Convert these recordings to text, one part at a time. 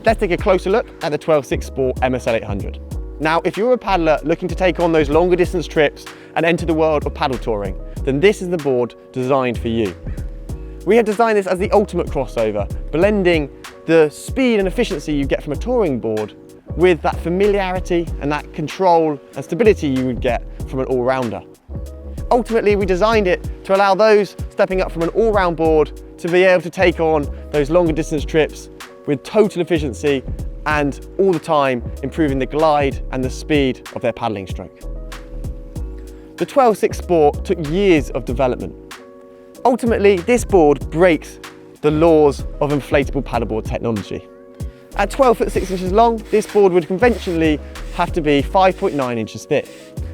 Let's take a closer look at the 12.6 Sport MSL 800. Now, if you're a paddler looking to take on those longer distance trips and enter the world of paddle touring, then this is the board designed for you. We have designed this as the ultimate crossover, blending the speed and efficiency you get from a touring board with that familiarity and that control and stability you would get from an all-rounder. Ultimately, we designed it to allow those stepping up from an all-round board to be able to take on those longer distance trips with total efficiency and all the time improving the glide and the speed of their paddling stroke. The 12.6 Sport took years of development. Ultimately, this board breaks the laws of inflatable paddleboard technology. At 12 foot 6 inches long, this board would conventionally have to be 5.9 inches thick.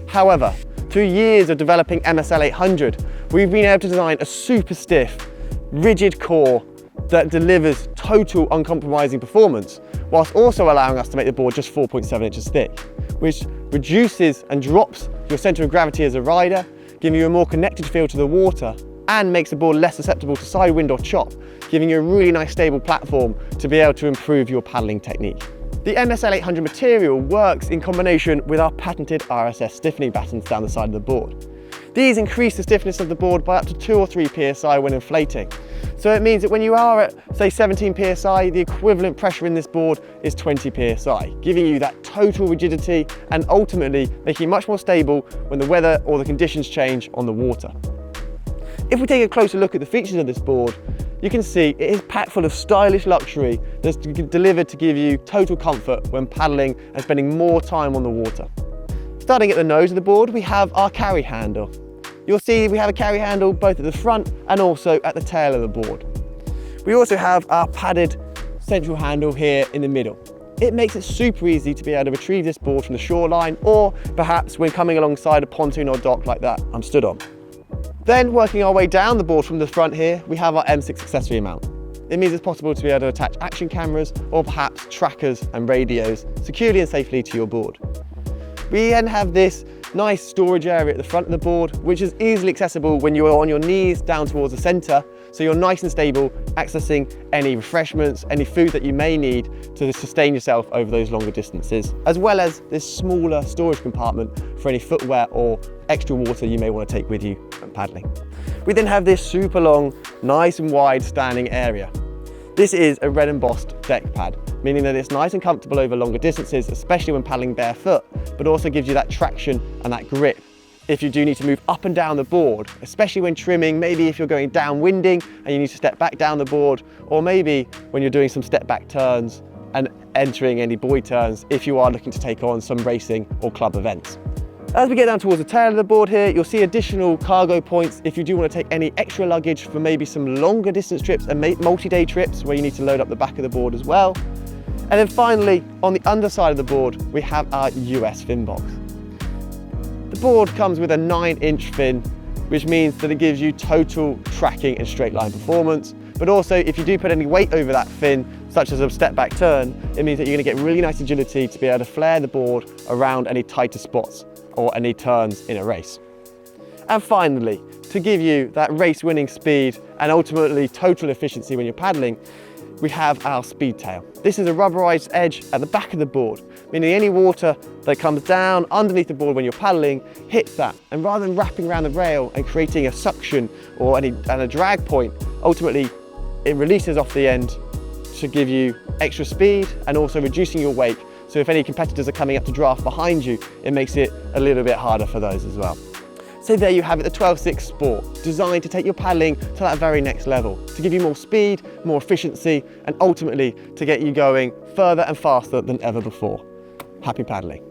However, through years of developing MSL 800, we've been able to design a super stiff, rigid core that delivers total uncompromising performance, whilst also allowing us to make the board just 4.7 inches thick, which reduces and drops your centre of gravity as a rider, giving you a more connected feel to the water, and makes the board less susceptible to side wind or chop, giving you a really nice stable platform to be able to improve your paddling technique. The MSL 800 material works in combination with our patented RSS stiffening battens down the side of the board. These increase the stiffness of the board by up to 2 or 3 psi when inflating. So it means that when you are at, say, 17 psi, the equivalent pressure in this board is 20 psi, giving you that total rigidity and ultimately making it much more stable when the weather or the conditions change on the water. If we take a closer look at the features of this board, you can see it is packed full of stylish luxury that's delivered to give you total comfort when paddling and spending more time on the water. Starting at the nose of the board, we have our carry handle. You'll see we have a carry handle both at the front and also at the tail of the board. We also have our padded central handle here in the middle. It makes it super easy to be able to retrieve this board from the shoreline, or perhaps when coming alongside a pontoon or dock like that I'm stood on. Then, working our way down the board from the front here, we have our M6 accessory mount. It means it's possible to be able to attach action cameras or perhaps trackers and radios securely and safely to your board. We then have this nice storage area at the front of the board, which is easily accessible when you're on your knees down towards the centre, so you're nice and stable, accessing any refreshments, any food that you may need to sustain yourself over those longer distances, as well as this smaller storage compartment for any footwear or extra water you may want to take with you when paddling. We then have this super long, nice and wide standing area. This is a red embossed deck pad, meaning that it's nice and comfortable over longer distances, especially when paddling barefoot, but also gives you that traction and that grip if you do need to move up and down the board, especially when trimming, maybe if you're going downwinding and you need to step back down the board, or maybe when you're doing some step back turns and entering any buoy turns if you are looking to take on some racing or club events. As we get down towards the tail of the board here, you'll see additional cargo points if you do want to take any extra luggage for maybe some longer distance trips and multi-day trips where you need to load up the back of the board as well. And then finally, on the underside of the board, we have our US fin box. The board comes with a 9-inch fin, which means that it gives you total tracking and straight line performance. But also, if you do put any weight over that fin, such as a step back turn, it means that you're going to get really nice agility to be able to flare the board around any tighter spots or any turns in a race. And finally, to give you that race winning speed and ultimately total efficiency when you're paddling, we have our speed tail. This is a rubberized edge at the back of the board, meaning any water that comes down underneath the board when you're paddling hits that, and rather than wrapping around the rail and creating a suction or a drag point, ultimately it releases off the end to give you extra speed and also reducing your wake. So if any competitors are coming up to draft behind you, it makes it a little bit harder for those as well. So there you have it, the 12.6 Sport, designed to take your paddling to that very next level, to give you more speed, more efficiency, and ultimately to get you going further and faster than ever before. Happy paddling.